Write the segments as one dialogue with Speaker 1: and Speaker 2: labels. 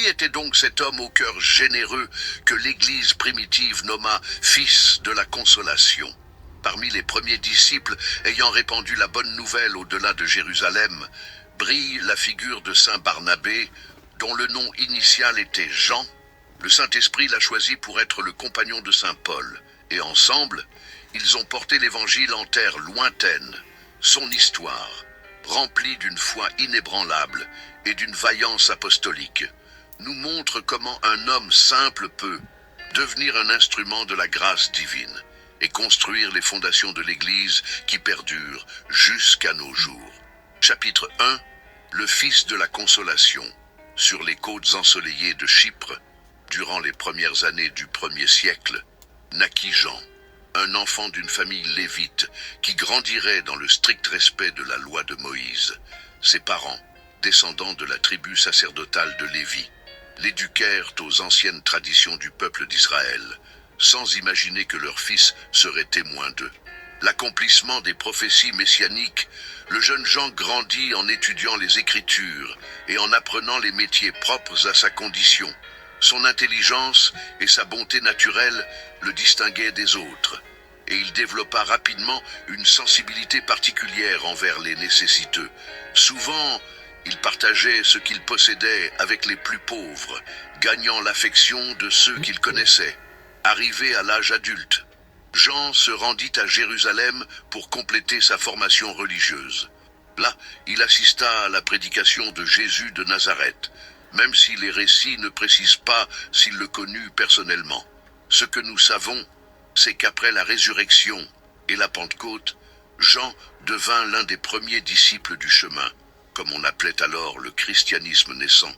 Speaker 1: Qui était donc cet homme au cœur généreux que l'Église primitive nomma Fils de la Consolation? Parmi les premiers disciples ayant répandu la bonne nouvelle au-delà de Jérusalem, brille la figure de saint Barnabé, dont le nom initial était Jean. Le Saint-Esprit l'a choisi pour être le compagnon de saint Paul, et ensemble, ils ont porté l'Évangile en terre lointaine. Son histoire, remplie d'une foi inébranlable et d'une vaillance apostolique, nous montre comment un homme simple peut devenir un instrument de la grâce divine et construire les fondations de l'Église qui perdurent jusqu'à nos jours. Chapitre 1. Le Fils de la Consolation. Sur les côtes ensoleillées de Chypre, durant les premières années du 1er siècle, naquit Jean, un enfant d'une famille lévite qui grandirait dans le strict respect de la loi de Moïse. Ses parents, descendants de la tribu sacerdotale de Lévi, l'éduquèrent aux anciennes traditions du peuple d'Israël, sans imaginer que leur fils serait témoin d'eux. L'accomplissement des prophéties messianiques, le jeune Jean grandit en étudiant les Écritures et en apprenant les métiers propres à sa condition. Son intelligence et sa bonté naturelle le distinguaient des autres, et il développa rapidement une sensibilité particulière envers les nécessiteux. Souvent, il partageait ce qu'il possédait avec les plus pauvres, gagnant l'affection de ceux qu'il connaissait. Arrivé à l'âge adulte, Jean se rendit à Jérusalem pour compléter sa formation religieuse. Là, il assista à la prédication de Jésus de Nazareth, même si les récits ne précisent pas s'il le connut personnellement. Ce que nous savons, c'est qu'après la résurrection et la Pentecôte, Jean devint l'un des premiers disciples du chemin, comme on appelait alors le christianisme naissant.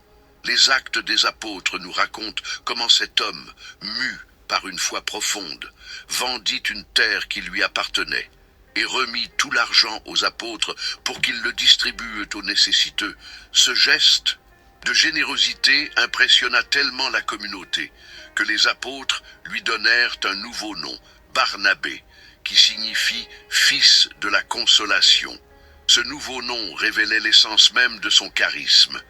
Speaker 1: Les Actes des Apôtres nous racontent comment cet homme, mu par une foi profonde, vendit une terre qui lui appartenait et remit tout l'argent aux apôtres pour qu'ils le distribuent aux nécessiteux. Ce geste de générosité impressionna tellement la communauté que les apôtres lui donnèrent un nouveau nom, Barnabé, qui signifie « fils de la consolation ». Ce nouveau nom révélait l'essence même de son charisme.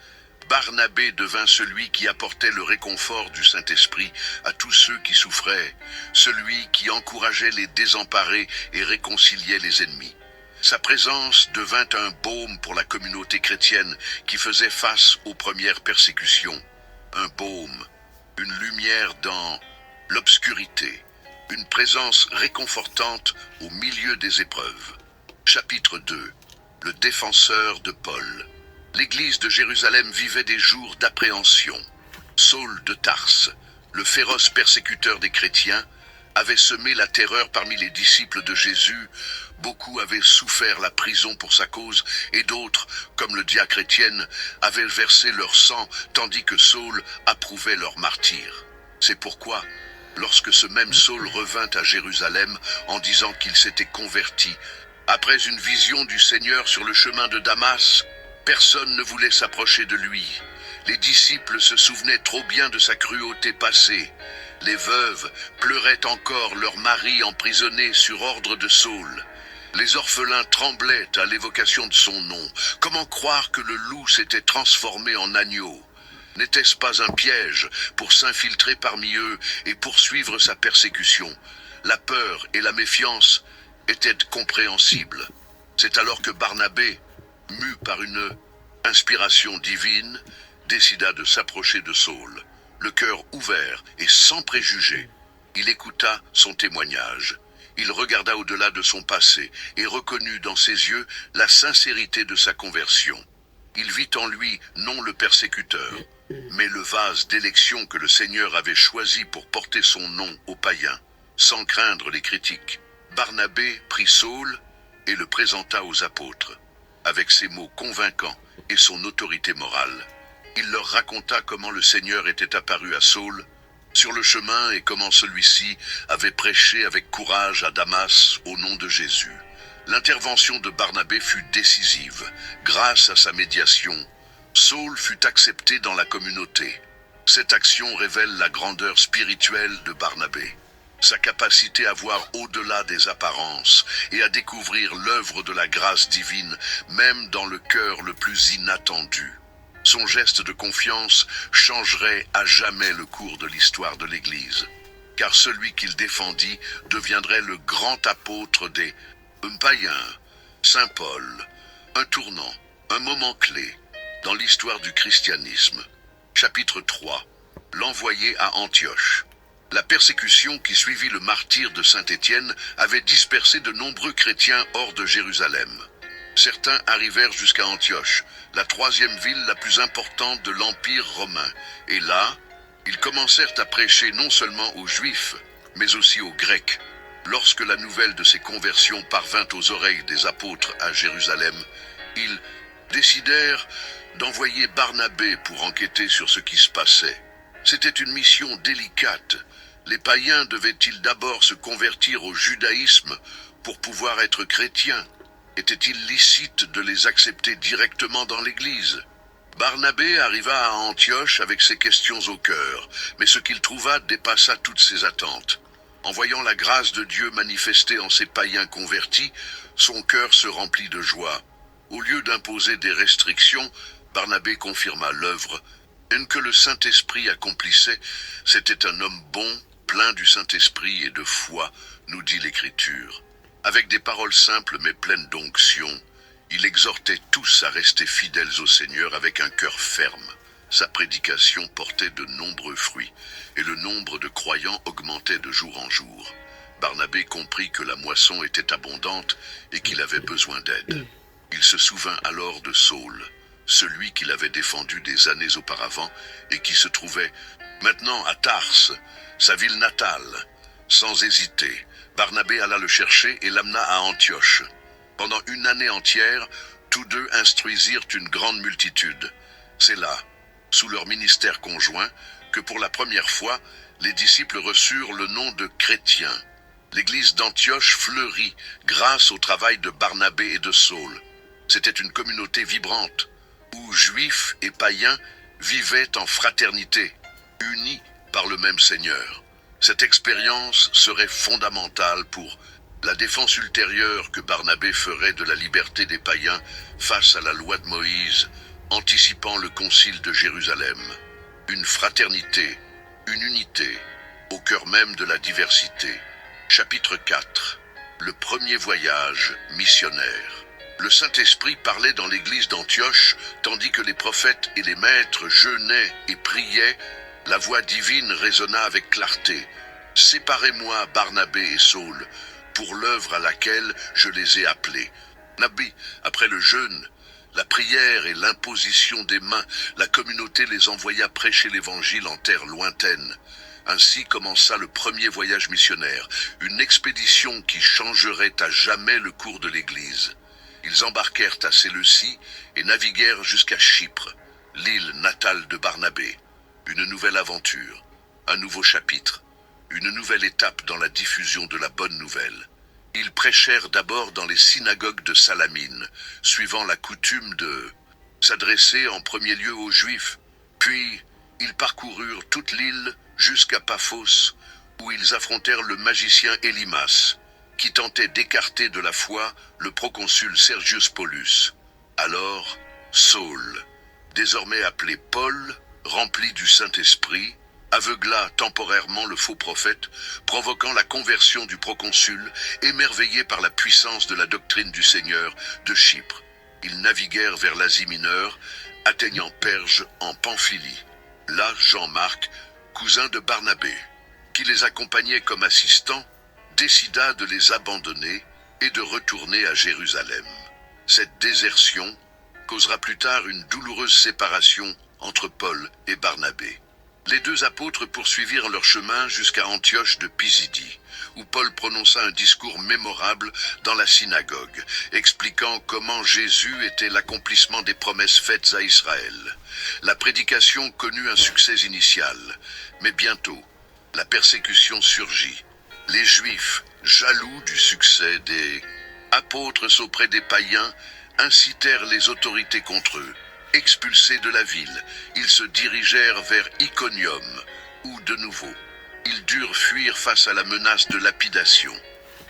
Speaker 1: Barnabé devint celui qui apportait le réconfort du Saint-Esprit à tous ceux qui souffraient, celui qui encourageait les désemparés et réconciliait les ennemis. Sa présence devint un baume pour la communauté chrétienne qui faisait face aux premières persécutions. Un baume, une lumière dans l'obscurité, une présence réconfortante au milieu des épreuves. Chapitre 2. Le défenseur de Paul. L'Église de Jérusalem vivait des jours d'appréhension. Saul de Tarse, le féroce persécuteur des chrétiens, avait semé la terreur parmi les disciples de Jésus. Beaucoup avaient souffert la prison pour sa cause, et d'autres, comme le diacre Étienne, avaient versé leur sang, tandis que Saul approuvait leur martyre. C'est pourquoi, lorsque ce même Saul revint à Jérusalem en disant qu'il s'était converti, après une vision du Seigneur sur le chemin de Damas, personne ne voulait s'approcher de lui. Les disciples se souvenaient trop bien de sa cruauté passée. Les veuves pleuraient encore leur mari emprisonné sur ordre de Saul. Les orphelins tremblaient à l'évocation de son nom. Comment croire que le loup s'était transformé en agneau? N'était-ce pas un piège pour s'infiltrer parmi eux et poursuivre sa persécution? La peur et la méfiance étaient compréhensibles. C'est alors que Barnabé, mu par une inspiration divine, décida de s'approcher de Saul, le cœur ouvert et sans préjugés. Il écouta son témoignage. Il regarda au-delà de son passé et reconnut dans ses yeux la sincérité de sa conversion. Il vit en lui non le persécuteur, mais le vase d'élection que le Seigneur avait choisi pour porter son nom aux païens, sans craindre les critiques. Barnabé prit Saul et le présenta aux apôtres. Avec ses mots convaincants et son autorité morale, il leur raconta comment le Seigneur était apparu à Saul sur le chemin et comment celui-ci avait prêché avec courage à Damas au nom de Jésus. L'intervention de Barnabé fut décisive. Grâce à sa médiation, Saul fut accepté dans la communauté. Cette action révèle la grandeur spirituelle de Barnabé, sa capacité à voir au-delà des apparences et à découvrir l'œuvre de la grâce divine, même dans le cœur le plus inattendu. Son geste de confiance changerait à jamais le cours de l'histoire de l'Église, car celui qu'il défendit deviendrait le grand apôtre des païens, Saint Paul, un tournant, un moment clé dans l'histoire du christianisme. Chapitre 3. L'envoyé à Antioche. La persécution qui suivit le martyre de Saint-Étienne avait dispersé de nombreux chrétiens hors de Jérusalem. Certains arrivèrent jusqu'à Antioche, la troisième ville la plus importante de l'Empire romain, et là, ils commencèrent à prêcher non seulement aux Juifs, mais aussi aux Grecs. Lorsque la nouvelle de ces conversions parvint aux oreilles des apôtres à Jérusalem, ils décidèrent d'envoyer Barnabé pour enquêter sur ce qui se passait. C'était une mission délicate. Les païens devaient-ils d'abord se convertir au judaïsme pour pouvoir être chrétiens? Était-il licite de les accepter directement dans l'Église? Barnabé arriva à Antioche avec ces questions au cœur, mais ce qu'il trouva dépassa toutes ses attentes. En voyant la grâce de Dieu manifestée en ces païens convertis, son cœur se remplit de joie. Au lieu d'imposer des restrictions, Barnabé confirma l'œuvre que le Saint-Esprit accomplissait. C'était un homme bon, plein du Saint-Esprit et de foi, nous dit l'Écriture. Avec des paroles simples mais pleines d'onction, il exhortait tous à rester fidèles au Seigneur avec un cœur ferme. Sa prédication portait de nombreux fruits, et le nombre de croyants augmentait de jour en jour. Barnabé comprit que la moisson était abondante et qu'il avait besoin d'aide. Il se souvint alors de Saul, celui qu'il avait défendu des années auparavant et qui se trouvait maintenant à Tarse, sa ville natale. Sans hésiter, Barnabé alla le chercher et l'amena à Antioche. Pendant une année entière, tous deux instruisirent une grande multitude. C'est là, sous leur ministère conjoint, que pour la première fois, les disciples reçurent le nom de chrétiens. L'église d'Antioche fleurit grâce au travail de Barnabé et de Saul. C'était une communauté vibrante, où juifs et païens vivaient en fraternité, unis par le même Seigneur. Cette expérience serait fondamentale pour la défense ultérieure que Barnabé ferait de la liberté des païens face à la loi de Moïse, anticipant le concile de Jérusalem. Une fraternité, une unité, au cœur même de la diversité. Chapitre 4. Le premier voyage missionnaire. Le Saint-Esprit parlait dans l'église d'Antioche, tandis que les prophètes et les maîtres jeûnaient et priaient. La voix divine résonna avec clarté. « Séparez-moi, Barnabé et Saul, pour l'œuvre à laquelle je les ai appelés. » Nabi, après le jeûne, la prière et l'imposition des mains, la communauté les envoya prêcher l'Évangile en terre lointaine. Ainsi commença le premier voyage missionnaire, une expédition qui changerait à jamais le cours de l'Église. Ils embarquèrent à Séleucie et naviguèrent jusqu'à Chypre, l'île natale de Barnabé. Une nouvelle aventure, un nouveau chapitre, une nouvelle étape dans la diffusion de la bonne nouvelle. Ils prêchèrent d'abord dans les synagogues de Salamine, suivant la coutume de s'adresser en premier lieu aux Juifs. Puis, ils parcoururent toute l'île jusqu'à Paphos, où ils affrontèrent le magicien Élymas, qui tentait d'écarter de la foi le proconsul Sergius Paulus. Alors, Saul, désormais appelé Paul, rempli du Saint-Esprit, aveugla temporairement le faux prophète, provoquant la conversion du proconsul, émerveillé par la puissance de la doctrine du Seigneur de Chypre. Ils naviguèrent vers l'Asie mineure, atteignant Perge en Pamphylie. Là, Jean-Marc, cousin de Barnabé, qui les accompagnait comme assistant, décida de les abandonner et de retourner à Jérusalem. Cette désertion causera plus tard une douloureuse séparation entre Paul et Barnabé. Les deux apôtres poursuivirent leur chemin jusqu'à Antioche de Pisidie, où Paul prononça un discours mémorable dans la synagogue, expliquant comment Jésus était l'accomplissement des promesses faites à Israël. La prédication connut un succès initial, mais bientôt, la persécution surgit. Les Juifs, jaloux du succès des apôtres auprès des païens, incitèrent les autorités contre eux. Expulsés de la ville, ils se dirigèrent vers Iconium, où de nouveau, ils durent fuir face à la menace de lapidation.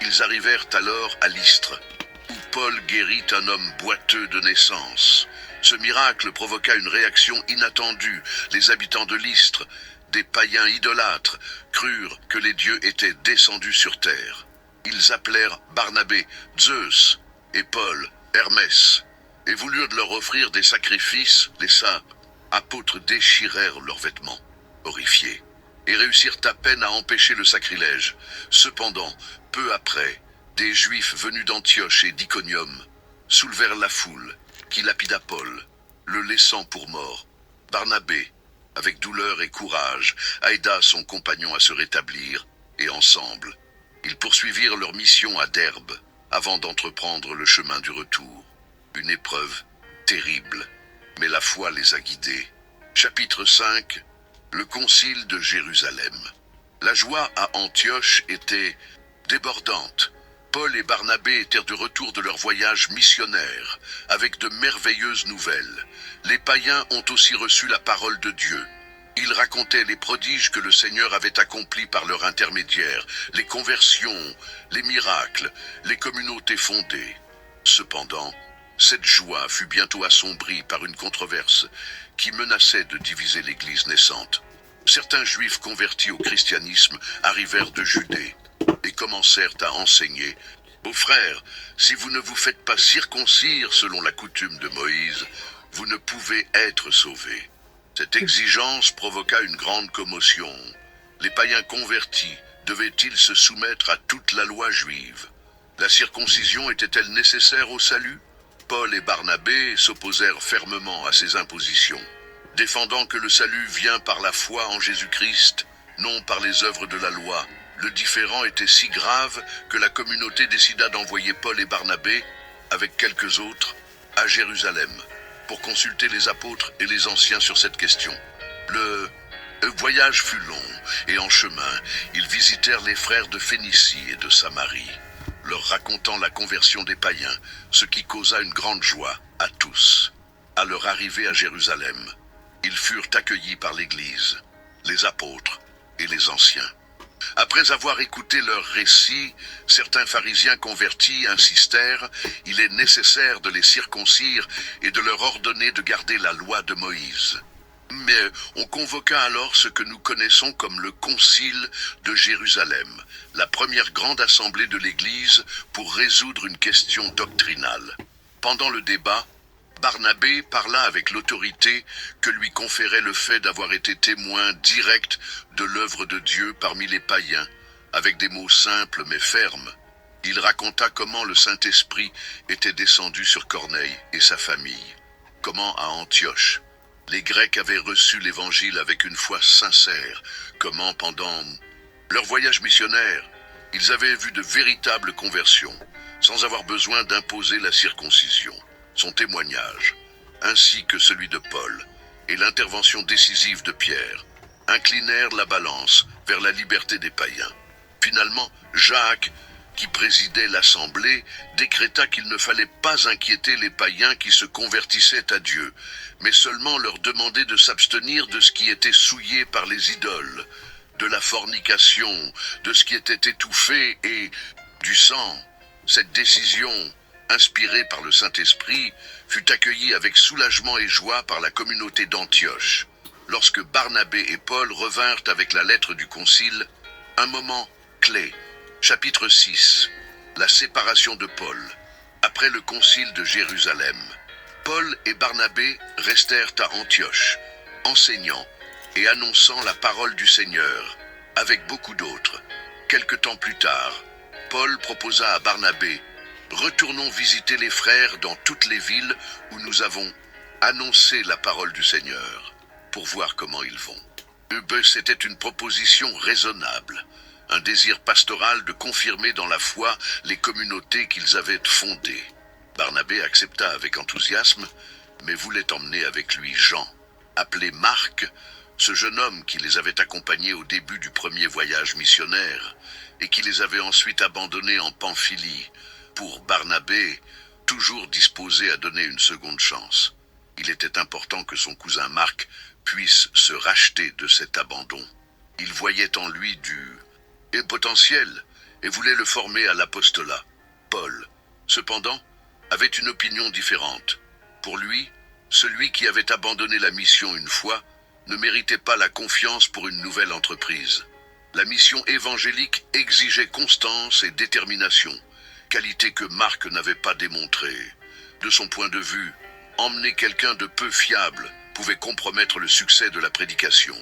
Speaker 1: Ils arrivèrent alors à Lystre, où Paul guérit un homme boiteux de naissance. Ce miracle provoqua une réaction inattendue. Les habitants de Lystre, des païens idolâtres, crurent que les dieux étaient descendus sur terre. Ils appelèrent Barnabé Zeus et Paul Hermès, et voulurent leur offrir des sacrifices. Les saints apôtres déchirèrent leurs vêtements, horrifiés, et réussirent à peine à empêcher le sacrilège. Cependant, peu après, des Juifs venus d'Antioche et d'Iconium soulevèrent la foule, qui lapida Paul, le laissant pour mort. Barnabé, avec douleur et courage, aida son compagnon à se rétablir, et ensemble, ils poursuivirent leur mission à Derbe, avant d'entreprendre le chemin du retour. Une épreuve terrible, mais la foi les a guidés. Chapitre 5. Le concile de Jérusalem. La joie à Antioche était débordante. Paul et Barnabé étaient de retour de leur voyage missionnaire, avec de merveilleuses nouvelles. Les païens ont aussi reçu la parole de Dieu. Ils racontaient les prodiges que le Seigneur avait accomplis par leur intermédiaire, les conversions, les miracles, les communautés fondées. Cependant, cette joie fut bientôt assombrie par une controverse qui menaçait de diviser l'Église naissante. Certains Juifs convertis au christianisme arrivèrent de Judée et commencèrent à enseigner: « Ô frères, si vous ne vous faites pas circoncire selon la coutume de Moïse, vous ne pouvez être sauvés. » Cette exigence provoqua une grande commotion. Les païens convertis devaient-ils se soumettre à toute la loi juive? La circoncision était-elle nécessaire au salut? Paul et Barnabé s'opposèrent fermement à ces impositions, défendant que le salut vient par la foi en Jésus-Christ, non par les œuvres de la loi. Le différend était si grave que la communauté décida d'envoyer Paul et Barnabé, avec quelques autres, à Jérusalem, pour consulter les apôtres et les anciens sur cette question. Le voyage fut long, et en chemin, ils visitèrent les frères de Phénicie et de Samarie, leur racontant la conversion des païens, ce qui causa une grande joie à tous. À leur arrivée à Jérusalem, ils furent accueillis par l'Église, les apôtres et les anciens. Après avoir écouté leur récit, certains pharisiens convertis insistèrent: « Il est nécessaire de les circoncire et de leur ordonner de garder la loi de Moïse. » Mais on convoqua alors ce que nous connaissons comme le Concile de Jérusalem, la première grande assemblée de l'Église, pour résoudre une question doctrinale. Pendant le débat, Barnabé parla avec l'autorité que lui conférait le fait d'avoir été témoin direct de l'œuvre de Dieu parmi les païens, avec des mots simples mais fermes. Il raconta comment le Saint-Esprit était descendu sur Corneille et sa famille, comment à Antioche, les Grecs avaient reçu l'Évangile avec une foi sincère, comment pendant leur voyage missionnaire, ils avaient vu de véritables conversions, sans avoir besoin d'imposer la circoncision. Son témoignage, ainsi que celui de Paul, et l'intervention décisive de Pierre, inclinèrent la balance vers la liberté des païens. Finalement, Jacques, qui présidait l'assemblée, décréta qu'il ne fallait pas inquiéter les païens qui se convertissaient à Dieu, mais seulement leur demander de s'abstenir de ce qui était souillé par les idoles, de la fornication, de ce qui était étouffé et du sang. Cette décision, inspirée par le Saint-Esprit, fut accueillie avec soulagement et joie par la communauté d'Antioche. Lorsque Barnabé et Paul revinrent avec la lettre du concile, un moment clé. Chapitre 6. La séparation de Paul. Après le concile de Jérusalem, Paul et Barnabé restèrent à Antioche, enseignant et annonçant la parole du Seigneur, avec beaucoup d'autres. Quelque temps plus tard, Paul proposa à Barnabé: « Retournons visiter les frères dans toutes les villes où nous avons annoncé la parole du Seigneur, pour voir comment ils vont. » C'était une proposition raisonnable, un désir pastoral de confirmer dans la foi les communautés qu'ils avaient fondées. Barnabé accepta avec enthousiasme, mais voulait emmener avec lui Jean, appelé Marc, ce jeune homme qui les avait accompagnés au début du premier voyage missionnaire et qui les avait ensuite abandonnés en Pamphylie. Pour Barnabé, toujours disposé à donner une seconde chance, il était important que son cousin Marc puisse se racheter de cet abandon. Il voyait en lui du potentiel et voulait le former à l'apostolat. Paul, cependant, avait une opinion différente. Pour lui, Celui qui avait abandonné la mission une fois ne méritait pas la confiance pour une nouvelle entreprise. La mission évangélique exigeait constance et détermination, qualité que Marc n'avait pas démontrée. De son point de vue, emmener quelqu'un de peu fiable pouvait compromettre le succès de la prédication.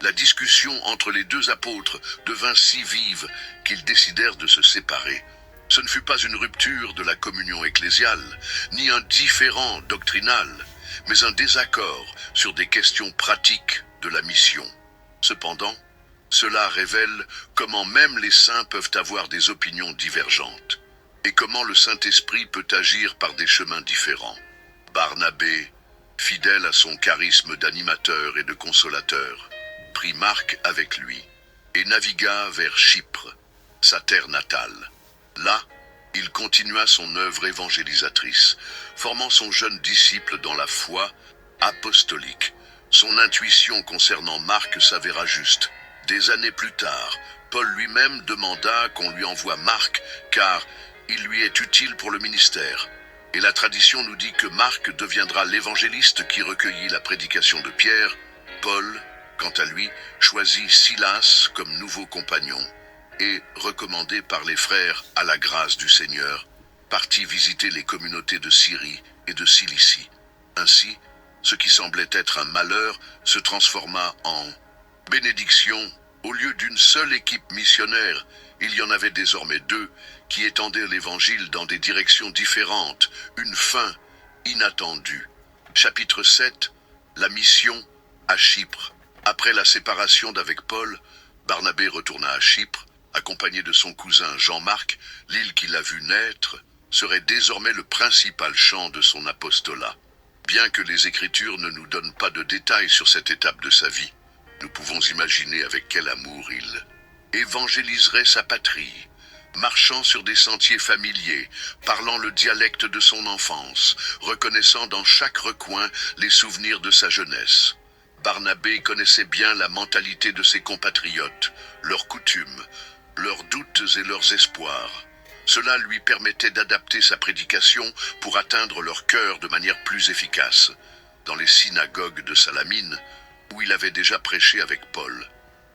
Speaker 1: La discussion entre les deux apôtres devint si vive qu'ils décidèrent de se séparer. Ce ne fut pas une rupture de la communion ecclésiale, ni un différend doctrinal, mais un désaccord sur des questions pratiques de la mission. Cependant, cela révèle comment même les saints peuvent avoir des opinions divergentes, et comment le Saint-Esprit peut agir par des chemins différents. Barnabé, fidèle à son charisme d'animateur et de consolateur, prit Marc avec lui et navigua vers Chypre, sa terre natale. Là, il continua son œuvre évangélisatrice, formant son jeune disciple dans la foi apostolique. Son intuition concernant Marc s'avéra juste. Des années plus tard, Paul lui-même demanda qu'on lui envoie Marc, car il lui est utile pour le ministère. Et la tradition nous dit que Marc deviendra l'évangéliste qui recueillit la prédication de Pierre. Paul, quant à lui, choisit Silas comme nouveau compagnon et, recommandé par les frères à la grâce du Seigneur, partit visiter les communautés de Syrie et de Cilicie. Ainsi, ce qui semblait être un malheur se transforma en bénédiction. Au lieu d'une seule équipe missionnaire, il y en avait désormais deux qui étendaient l'évangile dans des directions différentes, une fin inattendue. Chapitre 7. La mission à Chypre. Après la séparation d'avec Paul, Barnabé retourna à Chypre, accompagné de son cousin Jean-Marc. L'île qu'il a vue naître serait désormais le principal champ de son apostolat. Bien que les Écritures ne nous donnent pas de détails sur cette étape de sa vie, nous pouvons imaginer avec quel amour il évangéliserait sa patrie, marchant sur des sentiers familiers, parlant le dialecte de son enfance, reconnaissant dans chaque recoin les souvenirs de sa jeunesse. Barnabé connaissait bien la mentalité de ses compatriotes, leurs coutumes, leurs doutes et leurs espoirs. Cela lui permettait d'adapter sa prédication pour atteindre leur cœur de manière plus efficace. Dans les synagogues de Salamine, où il avait déjà prêché avec Paul,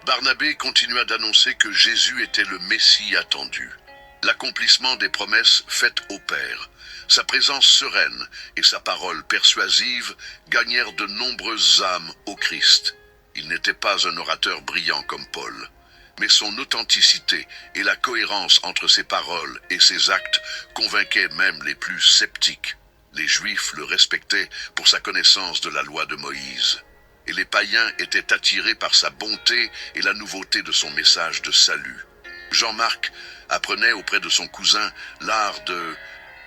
Speaker 1: Barnabé continua d'annoncer que Jésus était le Messie attendu, l'accomplissement des promesses faites au Père. Sa présence sereine et sa parole persuasive gagnèrent de nombreuses âmes au Christ. Il n'était pas un orateur brillant comme Paul, mais son authenticité et la cohérence entre ses paroles et ses actes convainquaient même les plus sceptiques. Les Juifs le respectaient pour sa connaissance de la loi de Moïse, et les païens étaient attirés par sa bonté et la nouveauté de son message de salut. Jean-Marc apprenait auprès de son cousin l'art de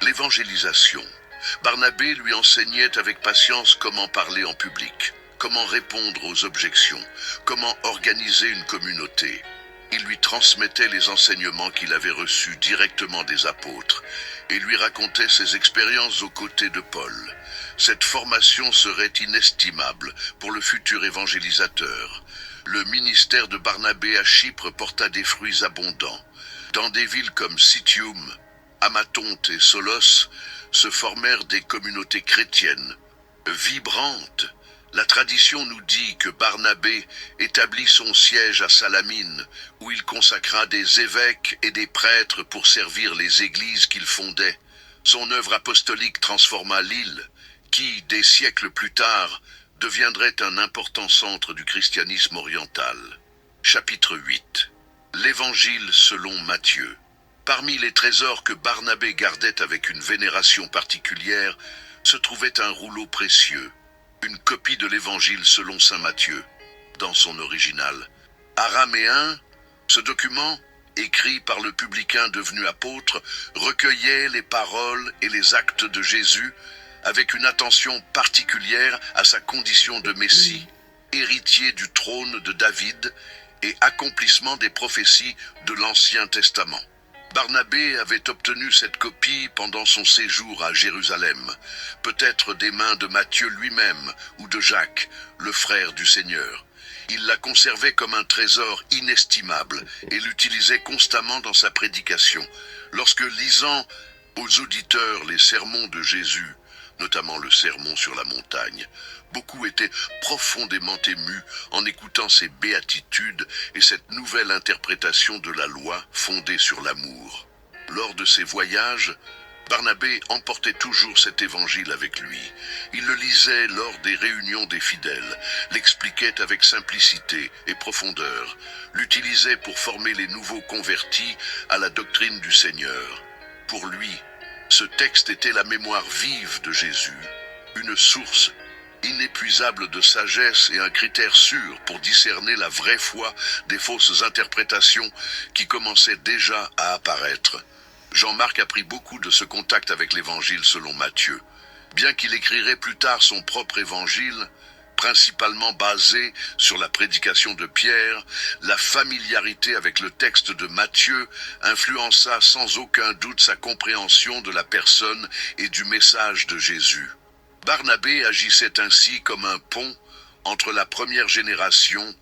Speaker 1: l'évangélisation. Barnabé lui enseignait avec patience comment parler en public, comment répondre aux objections, comment organiser une communauté. Il lui transmettait les enseignements qu'il avait reçus directement des apôtres et lui racontait ses expériences aux côtés de Paul. Cette formation serait inestimable pour le futur évangélisateur. Le ministère de Barnabé à Chypre porta des fruits abondants. Dans des villes comme Citium, Amathonte et Solos se formèrent des communautés chrétiennes vibrantes. La tradition nous dit que Barnabé établit son siège à Salamine, où il consacra des évêques et des prêtres pour servir les églises qu'il fondait. Son œuvre apostolique transforma l'île, qui, des siècles plus tard, deviendrait un important centre du christianisme oriental. Chapitre 8. L'Évangile selon Matthieu. Parmi les trésors que Barnabé gardait avec une vénération particulière, se trouvait un rouleau précieux, une copie de l'Évangile selon saint Matthieu, dans son original. Araméen, ce document, écrit par le publicain devenu apôtre, recueillait les paroles et les actes de Jésus avec une attention particulière à sa condition de Messie, héritier du trône de David et accomplissement des prophéties de l'Ancien Testament. Barnabé avait obtenu cette copie pendant son séjour à Jérusalem, peut-être des mains de Matthieu lui-même ou de Jacques, le frère du Seigneur. Il la conservait comme un trésor inestimable et l'utilisait constamment dans sa prédication. Lorsque, lisant aux auditeurs les sermons de Jésus, notamment le sermon sur la montagne. Beaucoup étaient profondément émus en écoutant ces béatitudes et cette nouvelle interprétation de la loi fondée sur l'amour. Lors de ses voyages, Barnabé emportait toujours cet évangile avec lui. Il le lisait lors des réunions des fidèles, l'expliquait avec simplicité et profondeur, l'utilisait pour former les nouveaux convertis à la doctrine du Seigneur. Pour lui, ce texte était la mémoire vive de Jésus, une source inépuisable de sagesse et un critère sûr pour discerner la vraie foi des fausses interprétations qui commençaient déjà à apparaître. Jean-Marc a pris beaucoup de ce contact avec l'Évangile selon Matthieu. Bien qu'il écrirait plus tard son propre Évangile, principalement basé sur la prédication de Pierre, la familiarité avec le texte de Matthieu influença sans aucun doute sa compréhension de la personne et du message de Jésus. Barnabé agissait ainsi comme un pont entre la première génération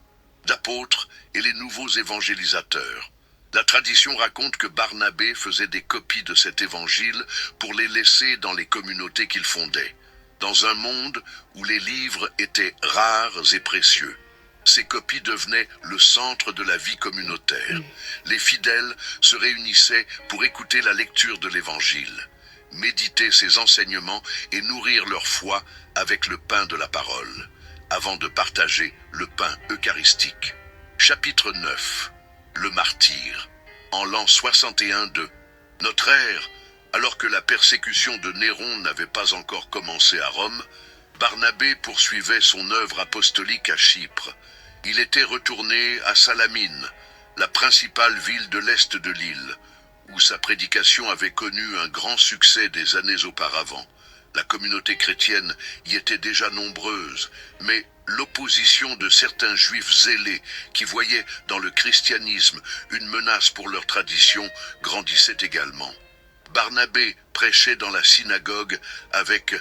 Speaker 1: d'apôtres et les nouveaux évangélisateurs. La tradition raconte que Barnabé faisait des copies de cet évangile pour les laisser dans les communautés qu'il fondait, dans un monde où les livres étaient rares et précieux. Ces copies devenaient le centre de la vie communautaire. Les fidèles se réunissaient pour écouter la lecture de l'évangile, méditer ses enseignements et nourrir leur foi avec le pain de la parole, avant de partager le pain eucharistique. Chapitre 9. Le martyr. En l'an 61 de notre ère, alors que la persécution de Néron n'avait pas encore commencé à Rome, Barnabé poursuivait son œuvre apostolique à Chypre. Il était retourné à Salamine, la principale ville de l'est de l'île, où sa prédication avait connu un grand succès des années auparavant. La communauté chrétienne y était déjà nombreuse, mais l'opposition de certains juifs zélés qui voyaient dans le christianisme une menace pour leur tradition grandissait également. Barnabé prêchait dans la synagogue avec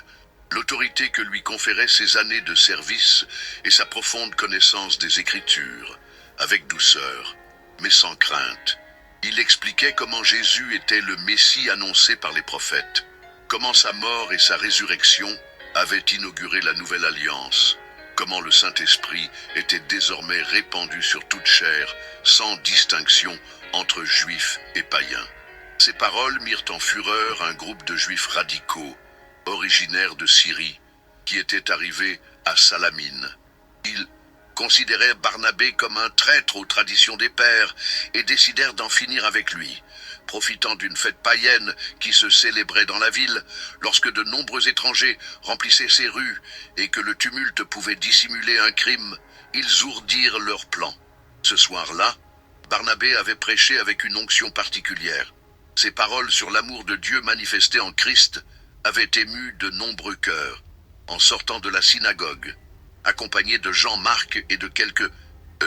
Speaker 1: l'autorité que lui conféraient ses années de service et sa profonde connaissance des Écritures, avec douceur, mais sans crainte. Il expliquait comment Jésus était le Messie annoncé par les prophètes, comment sa mort et sa résurrection avaient inauguré la nouvelle alliance, comment le Saint-Esprit était désormais répandu sur toute chair, sans distinction entre juifs et païens. Ces paroles mirent en fureur un groupe de juifs radicaux, originaires de Syrie, qui étaient arrivés à Salamine. Ils considéraient Barnabé comme un traître aux traditions des pères et décidèrent d'en finir avec lui. Profitant d'une fête païenne qui se célébrait dans la ville, lorsque de nombreux étrangers remplissaient ses rues et que le tumulte pouvait dissimuler un crime, ils ourdirent leurs plans. Ce soir-là, Barnabé avait prêché avec une onction particulière. Ses paroles sur l'amour de Dieu manifesté en Christ avaient ému de nombreux cœurs. En sortant de la synagogue, accompagné de Jean-Marc et de quelques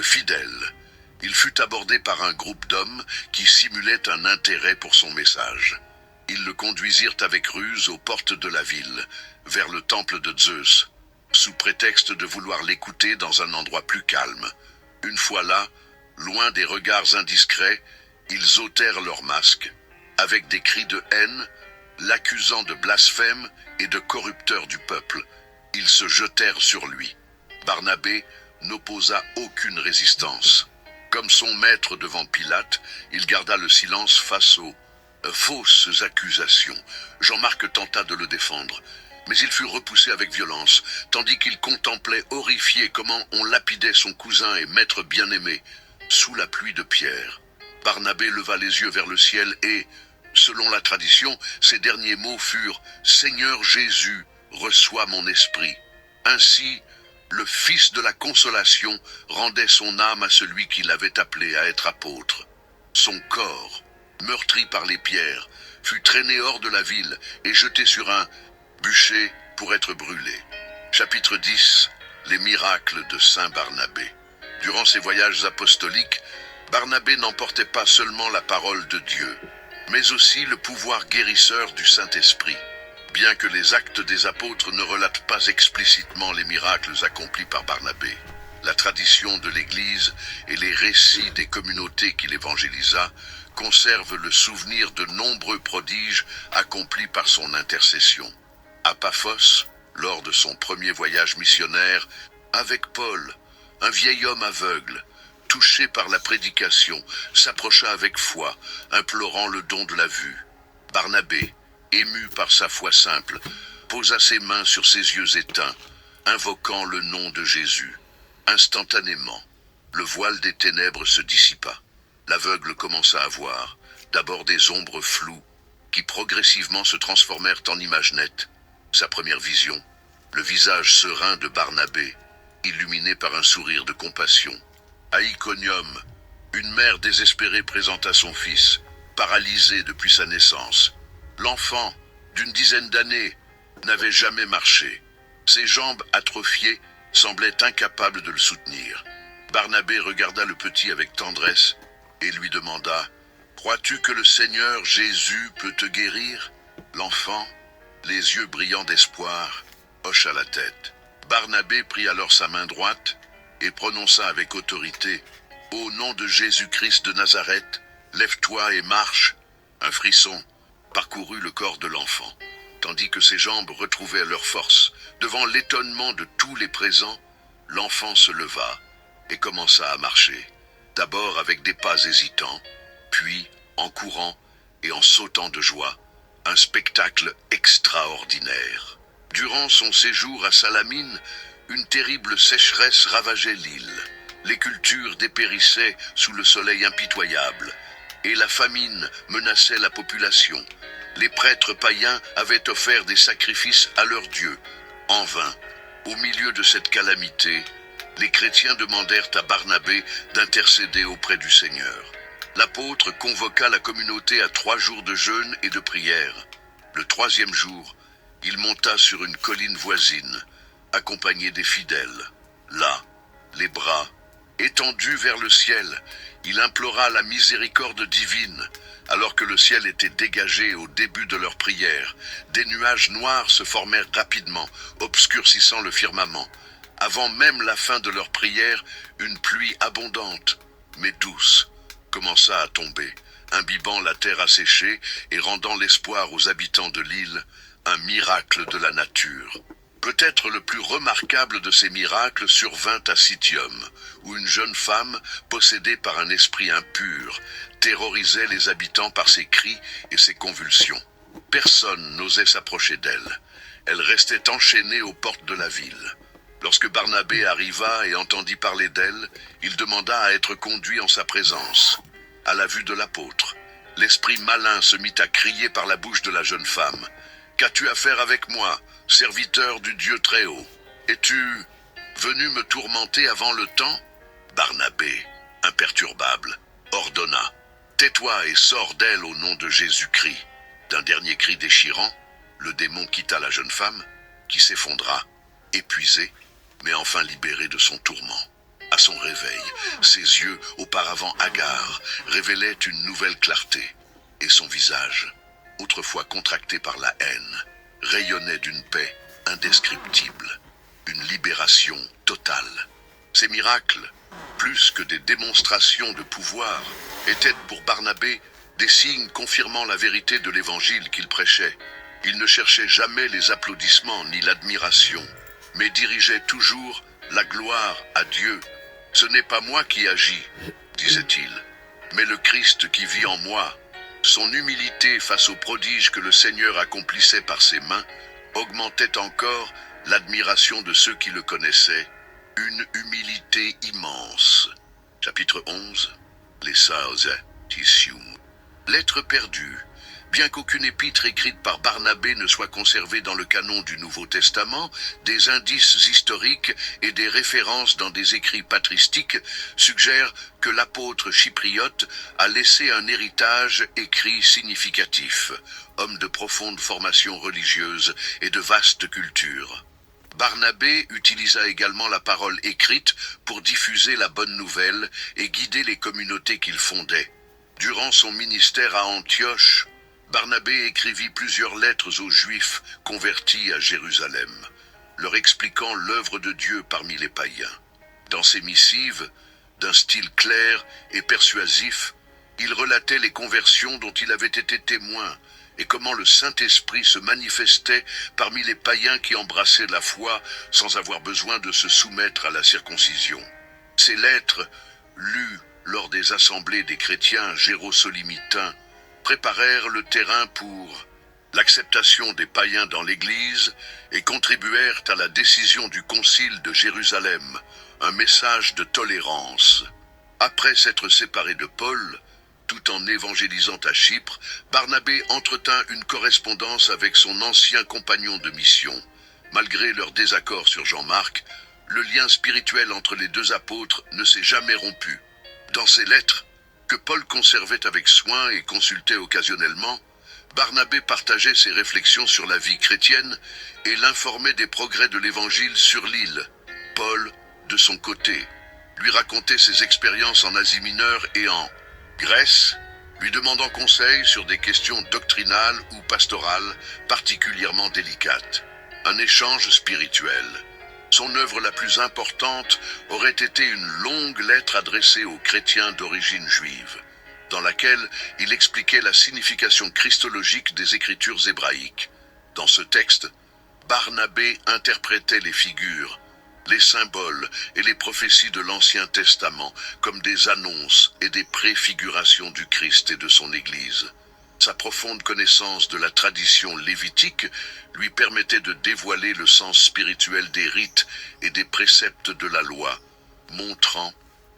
Speaker 1: fidèles, il fut abordé par un groupe d'hommes qui simulaient un intérêt pour son message. Ils le conduisirent avec ruse aux portes de la ville, vers le temple de Zeus, sous prétexte de vouloir l'écouter dans un endroit plus calme. Une fois là, loin des regards indiscrets, ils ôtèrent leurs masques, avec des cris de haine, l'accusant de blasphème et de corrupteur du peuple. Ils se jetèrent sur lui. Barnabé n'opposa aucune résistance. Comme son maître devant Pilate, il garda le silence face aux fausses accusations. Jean-Marc tenta de le défendre, mais il fut repoussé avec violence, tandis qu'il contemplait horrifié comment on lapidait son cousin et maître bien-aimé, sous la pluie de pierres. Barnabé leva les yeux vers le ciel et, selon la tradition, ses derniers mots furent « Seigneur Jésus, reçois mon esprit ». Ainsi, le Fils de la consolation rendait son âme à celui qui l'avait appelé à être apôtre. Son corps, meurtri par les pierres, fut traîné hors de la ville et jeté sur un bûcher pour être brûlé. Chapitre 10. Les miracles de Saint Barnabé. Durant ses voyages apostoliques, Barnabé n'emportait pas seulement la parole de Dieu, mais aussi le pouvoir guérisseur du Saint-Esprit. Bien que les actes des apôtres ne relatent pas explicitement les miracles accomplis par Barnabé, la tradition de l'Église et les récits des communautés qu'il évangélisa conservent le souvenir de nombreux prodiges accomplis par son intercession. À Paphos, lors de son premier voyage missionnaire, avec Paul, un vieil homme aveugle, touché par la prédication, s'approcha avec foi, implorant le don de la vue. Barnabé, ému par sa foi simple, posa ses mains sur ses yeux éteints, invoquant le nom de Jésus. Instantanément, le voile des ténèbres se dissipa. L'aveugle commença à voir, d'abord des ombres floues, qui progressivement se transformèrent en images nettes. Sa première vision, le visage serein de Barnabé, illuminé par un sourire de compassion. À Iconium, une mère désespérée présenta son fils, paralysé depuis sa naissance. L'enfant, d'une dizaine d'années, n'avait jamais marché. Ses jambes atrophiées semblaient incapables de le soutenir. Barnabé regarda le petit avec tendresse et lui demanda « Crois-tu que le Seigneur Jésus peut te guérir ?» L'enfant, les yeux brillants d'espoir, hocha la tête. Barnabé prit alors sa main droite et prononça avec autorité « Au nom de Jésus-Christ de Nazareth, lève-toi et marche !» Un frisson parcourut le corps de l'enfant, tandis que ses jambes retrouvaient leur force. Devant l'étonnement de tous les présents, l'enfant se leva et commença à marcher, d'abord avec des pas hésitants, puis en courant et en sautant de joie, un spectacle extraordinaire. Durant son séjour à Salamine, une terrible sécheresse ravageait l'île. Les cultures dépérissaient sous le soleil impitoyable, et la famine menaçait la population. Les prêtres païens avaient offert des sacrifices à leurs dieux. En vain, au milieu de cette calamité, les chrétiens demandèrent à Barnabé d'intercéder auprès du Seigneur. L'apôtre convoqua la communauté à 3 jours de jeûne et de prière. Le 3e jour, il monta sur une colline voisine, accompagné des fidèles. Là, les bras étendus vers le ciel, il implora la miséricorde divine. Alors que le ciel était dégagé au début de leur prière, des nuages noirs se formèrent rapidement, obscurcissant le firmament. Avant même la fin de leur prière, une pluie abondante, mais douce, commença à tomber, imbibant la terre asséchée et rendant l'espoir aux habitants de l'île, un miracle de la nature. Peut-être le plus remarquable de ces miracles survint à Citium, où une jeune femme, possédée par un esprit impur, terrorisait les habitants par ses cris et ses convulsions. Personne n'osait s'approcher d'elle. Elle restait enchaînée aux portes de la ville. Lorsque Barnabé arriva et entendit parler d'elle, il demanda à être conduit en sa présence. À la vue de l'apôtre, l'esprit malin se mit à crier par la bouche de la jeune femme. « Qu'as-tu à faire avec moi, serviteur du Dieu Très-Haut? Es-tu venu me tourmenter avant le temps ?» Barnabé, imperturbable, ordonna « Tais-toi et sors d'elle au nom de Jésus-Christ. » D'un dernier cri déchirant, le démon quitta la jeune femme, qui s'effondra, épuisée, mais enfin libérée de son tourment. À son réveil, ses yeux, auparavant hagards, révélaient une nouvelle clarté, et son visage, autrefois contracté par la haine, rayonnait d'une paix indescriptible, une libération totale. Ces miracles, plus que des démonstrations de pouvoir, étaient pour Barnabé des signes confirmant la vérité de l'évangile qu'il prêchait. Il ne cherchait jamais les applaudissements ni l'admiration, mais dirigeait toujours la gloire à Dieu. « Ce n'est pas moi qui agis, disait-il, mais le Christ qui vit en moi. » Son humilité face aux prodiges que le Seigneur accomplissait par ses mains augmentait encore l'admiration de ceux qui le connaissaient. Une humilité immense. Chapitre 11. Les Sausatium. Lettre perdue. Bien qu'aucune épître écrite par Barnabé ne soit conservée dans le canon du Nouveau Testament, des indices historiques et des références dans des écrits patristiques suggèrent que l'apôtre chypriote a laissé un héritage écrit significatif, homme de profonde formation religieuse et de vaste culture. Barnabé utilisa également la parole écrite pour diffuser la bonne nouvelle et guider les communautés qu'il fondait. Durant son ministère à Antioche, Barnabé écrivit plusieurs lettres aux Juifs convertis à Jérusalem, leur expliquant l'œuvre de Dieu parmi les païens. Dans ces missives, d'un style clair et persuasif, il relatait les conversions dont il avait été témoin et comment le Saint-Esprit se manifestait parmi les païens qui embrassaient la foi sans avoir besoin de se soumettre à la circoncision. Ces lettres, lues lors des assemblées des chrétiens jérosolimitains, préparèrent le terrain pour l'acceptation des païens dans l'Église et contribuèrent à la décision du Concile de Jérusalem, un message de tolérance. Après s'être séparé de Paul, tout en évangélisant à Chypre, Barnabé entretint une correspondance avec son ancien compagnon de mission. Malgré leur désaccord sur Jean-Marc, le lien spirituel entre les deux apôtres ne s'est jamais rompu. Dans ses lettres, que Paul conservait avec soin et consultait occasionnellement, Barnabé partageait ses réflexions sur la vie chrétienne et l'informait des progrès de l'Évangile sur l'île. Paul, de son côté, lui racontait ses expériences en Asie mineure et en Grèce, lui demandant conseil sur des questions doctrinales ou pastorales particulièrement délicates. Un échange spirituel. Son œuvre la plus importante aurait été une longue lettre adressée aux chrétiens d'origine juive, dans laquelle il expliquait la signification christologique des écritures hébraïques. Dans ce texte, Barnabé interprétait les figures, les symboles et les prophéties de l'Ancien Testament comme des annonces et des préfigurations du Christ et de son Église. Sa profonde connaissance de la tradition lévitique lui permettait de dévoiler le sens spirituel des rites et des préceptes de la loi, montrant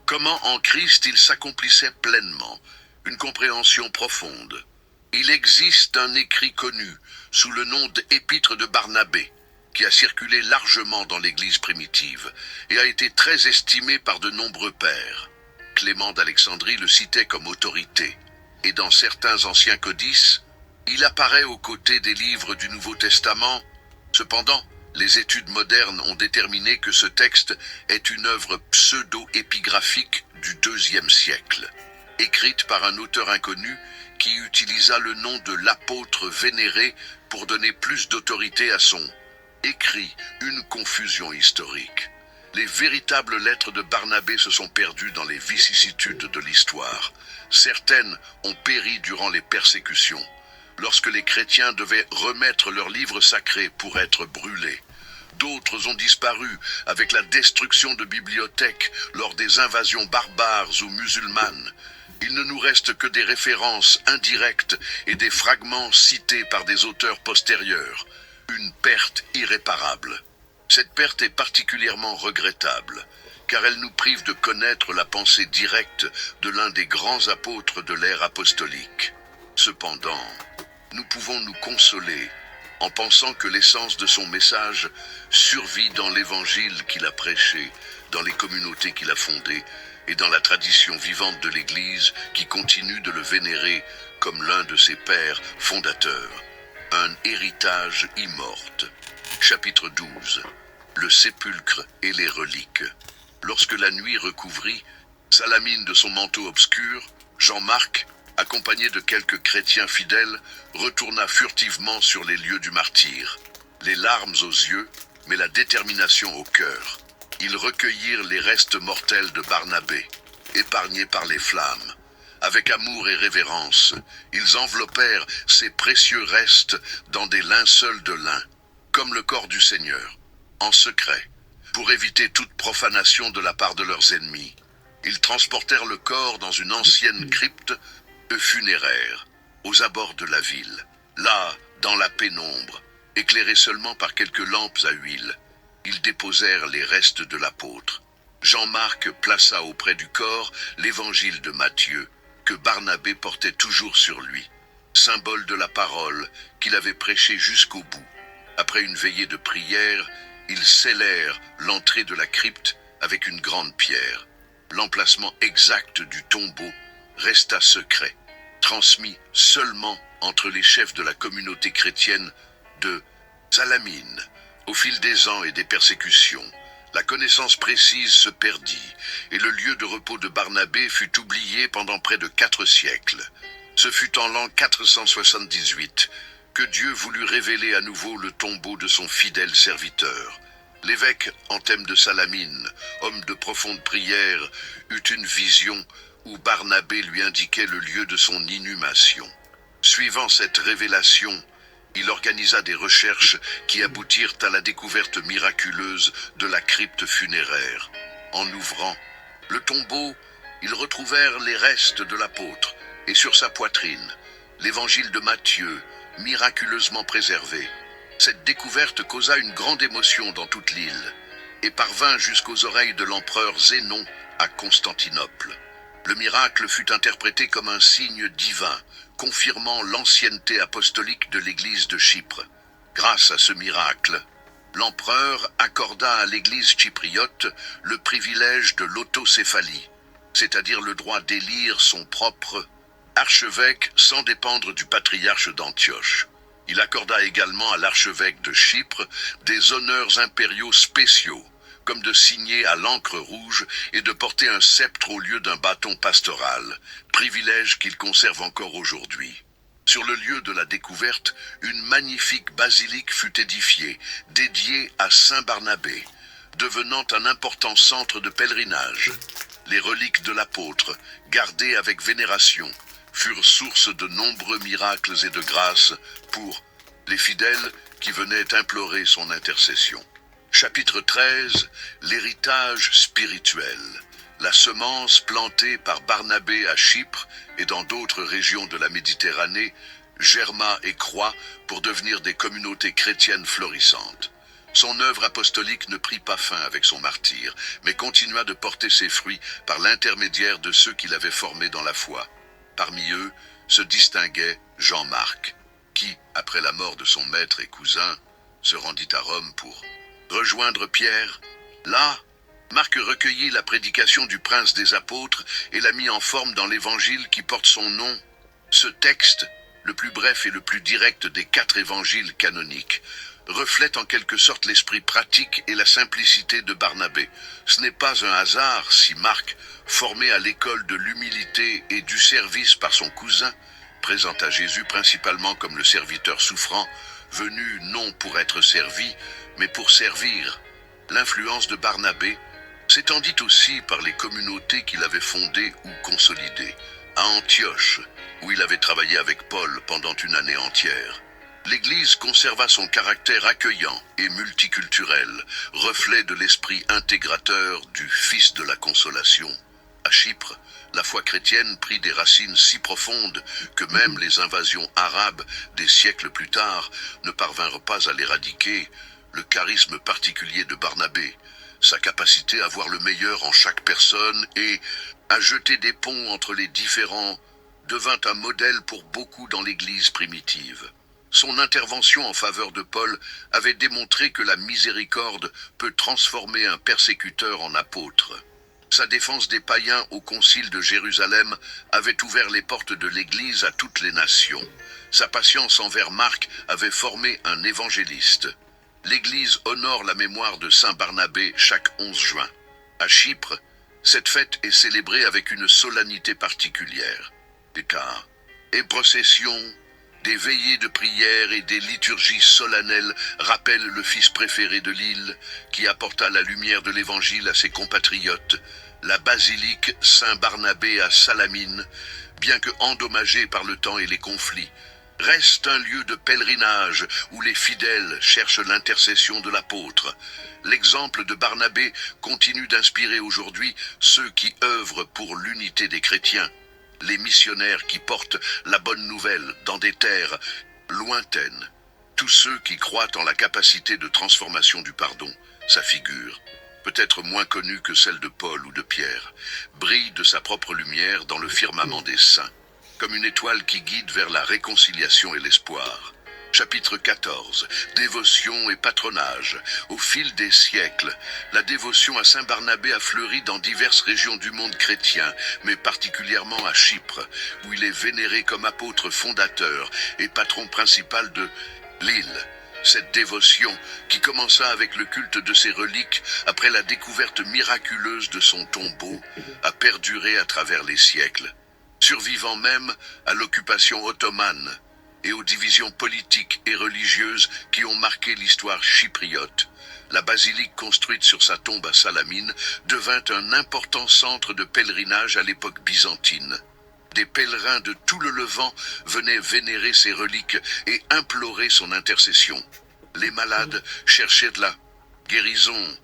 Speaker 1: comment en Christ il s'accomplissait pleinement, une compréhension profonde. Il existe un écrit connu sous le nom d'Épître de Barnabé, qui a circulé largement dans l'Église primitive et a été très estimé par de nombreux pères. Clément d'Alexandrie le citait comme autorité, et dans certains anciens codices, il apparaît aux côtés des livres du Nouveau Testament. Cependant, les études modernes ont déterminé que ce texte est une œuvre pseudo-épigraphique du IIe siècle, écrite par un auteur inconnu qui utilisa le nom de l'apôtre vénéré pour donner plus d'autorité à son écrit, une confusion historique. Les véritables lettres de Barnabé se sont perdues dans les vicissitudes de l'histoire. Certaines ont péri durant les persécutions, lorsque les chrétiens devaient remettre leurs livres sacrés pour être brûlés. D'autres ont disparu avec la destruction de bibliothèques lors des invasions barbares ou musulmanes. Il ne nous reste que des références indirectes et des fragments cités par des auteurs postérieurs. Une perte irréparable. Cette perte est particulièrement regrettable, car elle nous prive de connaître la pensée directe de l'un des grands apôtres de l'ère apostolique. Cependant, nous pouvons nous consoler en pensant que l'essence de son message survit dans l'évangile qu'il a prêché, dans les communautés qu'il a fondées et dans la tradition vivante de l'Église qui continue de le vénérer comme l'un de ses pères fondateurs. Un héritage immorte. Chapitre 12. Le sépulcre et les reliques. Lorsque la nuit recouvrit Salamine de son manteau obscur, Jean-Marc, accompagné de quelques chrétiens fidèles, retourna furtivement sur les lieux du martyre. Les larmes aux yeux, mais la détermination au cœur. Ils recueillirent les restes mortels de Barnabé, épargnés par les flammes. Avec amour et révérence, ils enveloppèrent ces précieux restes dans des linceuls de lin, comme le corps du Seigneur, en secret, pour éviter toute profanation de la part de leurs ennemis. Ils transportèrent le corps dans une ancienne crypte funéraire, aux abords de la ville. Là, dans la pénombre, éclairée seulement par quelques lampes à huile, ils déposèrent les restes de l'apôtre. Jean-Marc plaça auprès du corps l'évangile de Matthieu, que Barnabé portait toujours sur lui, symbole de la parole qu'il avait prêchée jusqu'au bout. Après une veillée de prière, ils scellèrent l'entrée de la crypte avec une grande pierre. L'emplacement exact du tombeau resta secret, transmis seulement entre les chefs de la communauté chrétienne de Salamine. Au fil des ans et des persécutions, la connaissance précise se perdit et le lieu de repos de Barnabé fut oublié pendant près de 4 siècles. Ce fut en l'an 478 que Dieu voulut révéler à nouveau le tombeau de son fidèle serviteur. L'évêque Anthème de Salamine, homme de profonde prière, eut une vision où Barnabé lui indiquait le lieu de son inhumation. Suivant cette révélation, il organisa des recherches qui aboutirent à la découverte miraculeuse de la crypte funéraire. En ouvrant le tombeau, ils retrouvèrent les restes de l'apôtre et sur sa poitrine, l'évangile de Matthieu, miraculeusement préservé. Cette découverte causa une grande émotion dans toute l'île et parvint jusqu'aux oreilles de l'empereur Zénon à Constantinople. Le miracle fut interprété comme un signe divin, confirmant l'ancienneté apostolique de l'Église de Chypre. Grâce à ce miracle, l'empereur accorda à l'Église chypriote le privilège de l'autocéphalie, c'est-à-dire le droit d'élire son propre archevêque sans dépendre du patriarche d'Antioche. Il accorda également à l'archevêque de Chypre des honneurs impériaux spéciaux, comme de signer à l'encre rouge et de porter un sceptre au lieu d'un bâton pastoral, privilège qu'il conserve encore aujourd'hui. Sur le lieu de la découverte, une magnifique basilique fut édifiée, dédiée à Saint Barnabé, devenant un important centre de pèlerinage. Les reliques de l'apôtre, gardées avec vénération, furent source de nombreux miracles et de grâces pour les fidèles qui venaient implorer son intercession. Chapitre 13, l'héritage spirituel. La semence plantée par Barnabé à Chypre et dans d'autres régions de la Méditerranée germa et croît pour devenir des communautés chrétiennes florissantes. Son œuvre apostolique ne prit pas fin avec son martyre, mais continua de porter ses fruits par l'intermédiaire de ceux qui l'avaient formé dans la foi. Parmi eux se distinguait Jean-Marc, qui, après la mort de son maître et cousin, se rendit à Rome pour rejoindre Pierre. Là, Marc recueillit la prédication du prince des apôtres et la mit en forme dans l'évangile qui porte son nom. Ce texte, le plus bref et le plus direct des 4 évangiles canoniques, reflète en quelque sorte l'esprit pratique et la simplicité de Barnabé. Ce n'est pas un hasard si Marc, formé à l'école de l'humilité et du service par son cousin, présenta Jésus principalement comme le serviteur souffrant, venu non pour être servi, mais pour servir. L'influence de Barnabé s'étendit aussi par les communautés qu'il avait fondées ou consolidées. À Antioche, où il avait travaillé avec Paul pendant une année entière, l'Église conserva son caractère accueillant et multiculturel, reflet de l'esprit intégrateur du Fils de la Consolation. À Chypre, la foi chrétienne prit des racines si profondes que même les invasions arabes des siècles plus tard ne parvinrent pas à l'éradiquer. Le charisme particulier de Barnabé, sa capacité à voir le meilleur en chaque personne et à jeter des ponts entre les différents, devint un modèle pour beaucoup dans l'Église primitive. Son intervention en faveur de Paul avait démontré que la miséricorde peut transformer un persécuteur en apôtre. Sa défense des païens au concile de Jérusalem avait ouvert les portes de l'Église à toutes les nations. Sa patience envers Marc avait formé un évangéliste. L'Église honore la mémoire de Saint Barnabé chaque 11 juin. À Chypre, cette fête est célébrée avec une solennité particulière. Des cas et processions, des veillées de prière et des liturgies solennelles rappellent le fils préféré de l'île, qui apporta la lumière de l'Évangile à ses compatriotes. La basilique Saint-Barnabé à Salamine, bien que endommagée par le temps et les conflits, reste un lieu de pèlerinage où les fidèles cherchent l'intercession de l'apôtre. L'exemple de Barnabé continue d'inspirer aujourd'hui ceux qui œuvrent pour l'unité des chrétiens, les missionnaires qui portent la bonne nouvelle dans des terres lointaines, tous ceux qui croient en la capacité de transformation du pardon. Sa figure, peut-être moins connue que celle de Paul ou de Pierre, brille de sa propre lumière dans le firmament des saints, comme une étoile qui guide vers la réconciliation et l'espoir. Chapitre 14. Dévotion et patronage. Au fil des siècles, la dévotion à Saint Barnabé a fleuri dans diverses régions du monde chrétien, mais particulièrement à Chypre, où il est vénéré comme apôtre fondateur et patron principal de l'île. Cette dévotion, qui commença avec le culte de ses reliques après la découverte miraculeuse de son tombeau, a perduré à travers les siècles, survivant même à l'occupation ottomane et aux divisions politiques et religieuses qui ont marqué l'histoire chypriote. La basilique construite sur sa tombe à Salamine devint un important centre de pèlerinage à l'époque byzantine. Des pèlerins de tout le Levant venaient vénérer ses reliques et implorer son intercession. Les malades cherchaient de la guérison.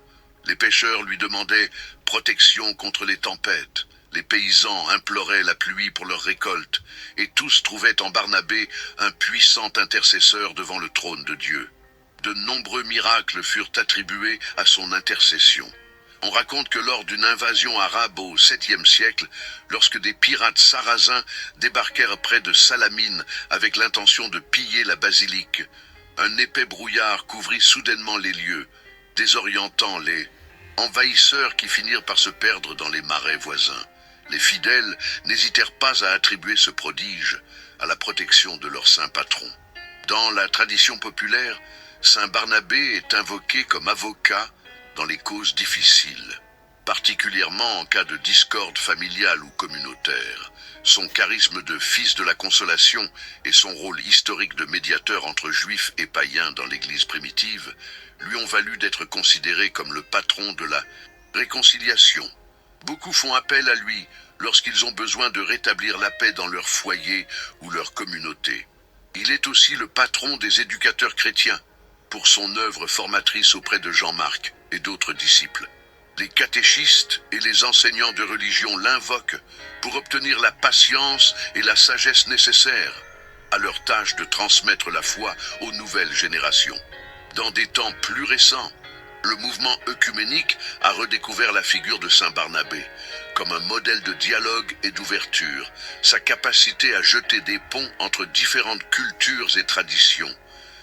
Speaker 1: Les pêcheurs lui demandaient protection contre les tempêtes. Les paysans imploraient la pluie pour leur récolte. Et tous trouvaient en Barnabé un puissant intercesseur devant le trône de Dieu. De nombreux miracles furent attribués à son intercession. On raconte que lors d'une invasion arabe au 7e siècle, lorsque des pirates sarrasins débarquèrent près de Salamine avec l'intention de piller la basilique, un épais brouillard couvrit soudainement les lieux, désorientant les envahisseurs qui finirent par se perdre dans les marais voisins. Les fidèles n'hésitèrent pas à attribuer ce prodige à la protection de leur saint patron. Dans la tradition populaire, saint Barnabé est invoqué comme avocat dans les causes difficiles, particulièrement en cas de discorde familiale ou communautaire. Son charisme de fils de la consolation et son rôle historique de médiateur entre juifs et païens dans l'Église primitive lui ont valu d'être considéré comme le patron de la réconciliation. Beaucoup font appel à lui lorsqu'ils ont besoin de rétablir la paix dans leur foyer ou leur communauté. Il est aussi le patron des éducateurs chrétiens, pour son œuvre formatrice auprès de Jean-Marc et d'autres disciples. Les catéchistes et les enseignants de religion l'invoquent pour obtenir la patience et la sagesse nécessaires à leur tâche de transmettre la foi aux nouvelles générations. Dans des temps plus récents, le mouvement œcuménique a redécouvert la figure de saint Barnabé comme un modèle de dialogue et d'ouverture, sa capacité à jeter des ponts entre différentes cultures et traditions,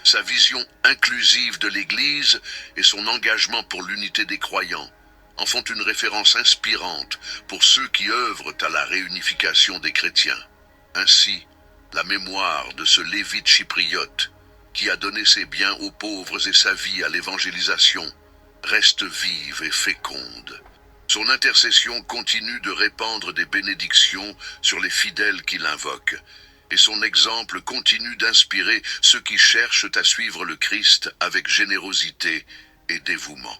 Speaker 1: sa vision inclusive de l'Église et son engagement pour l'unité des croyants en font une référence inspirante pour ceux qui œuvrent à la réunification des chrétiens. Ainsi, la mémoire de ce lévite chypriote qui a donné ses biens aux pauvres et sa vie à l'évangélisation reste vive et féconde. Son intercession continue de répandre des bénédictions sur les fidèles qui l'invoquent, et son exemple continue d'inspirer ceux qui cherchent à suivre le Christ avec générosité et dévouement.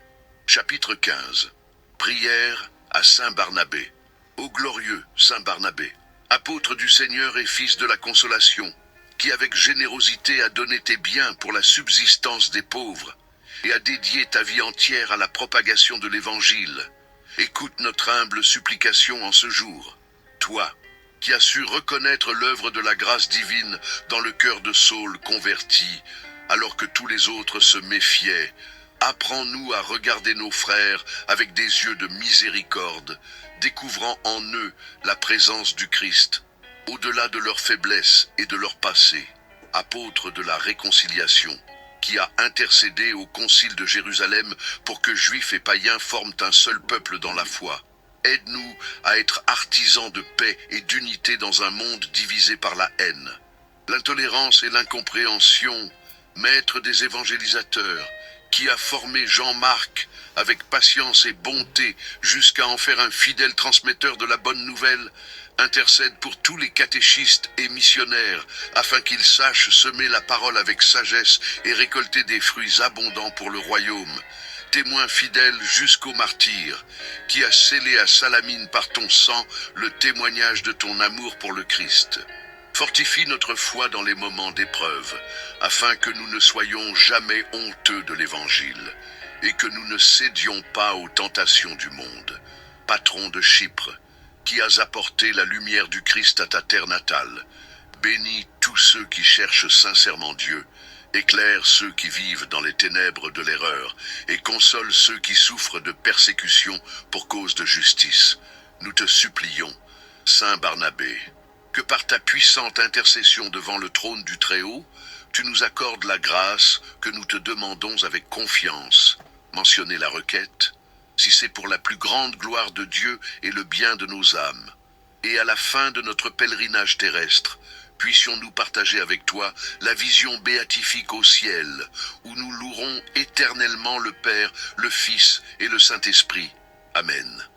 Speaker 1: Chapitre 15. Prière à saint Barnabé. Ô glorieux saint Barnabé, apôtre du Seigneur et fils de la consolation, qui avec générosité a donné tes biens pour la subsistance des pauvres, et a dédié ta vie entière à la propagation de l'Évangile, écoute notre humble supplication en ce jour. Toi, qui as su reconnaître l'œuvre de la grâce divine dans le cœur de Saul converti, alors que tous les autres se méfiaient, apprends-nous à regarder nos frères avec des yeux de miséricorde, découvrant en eux la présence du Christ, au-delà de leur faiblesse et de leur passé, apôtre de la réconciliation, qui a intercédé au concile de Jérusalem pour que juifs et païens forment un seul peuple dans la foi. Aide-nous à être artisans de paix et d'unité dans un monde divisé par la haine, l'intolérance et l'incompréhension, maître des évangélisateurs, qui a formé Jean-Marc avec patience et bonté jusqu'à en faire un fidèle transmetteur de la bonne nouvelle, intercède pour tous les catéchistes et missionnaires afin qu'ils sachent semer la parole avec sagesse et récolter des fruits abondants pour le royaume. Témoin fidèle jusqu'au martyr, qui a scellé à Salamine par ton sang le témoignage de ton amour pour le Christ. Fortifie notre foi dans les moments d'épreuve, afin que nous ne soyons jamais honteux de l'Évangile, et que nous ne cédions pas aux tentations du monde. Patron de Chypre, qui as apporté la lumière du Christ à ta terre natale, bénis tous ceux qui cherchent sincèrement Dieu, éclaire ceux qui vivent dans les ténèbres de l'erreur, et console ceux qui souffrent de persécution pour cause de justice. Nous te supplions, saint Barnabé, que par ta puissante intercession devant le trône du Très-Haut, tu nous accordes la grâce que nous te demandons avec confiance. Mentionnez la requête, si c'est pour la plus grande gloire de Dieu et le bien de nos âmes. Et à la fin de notre pèlerinage terrestre, puissions-nous partager avec toi la vision béatifique au ciel, où nous louerons éternellement le Père, le Fils et le Saint-Esprit. Amen.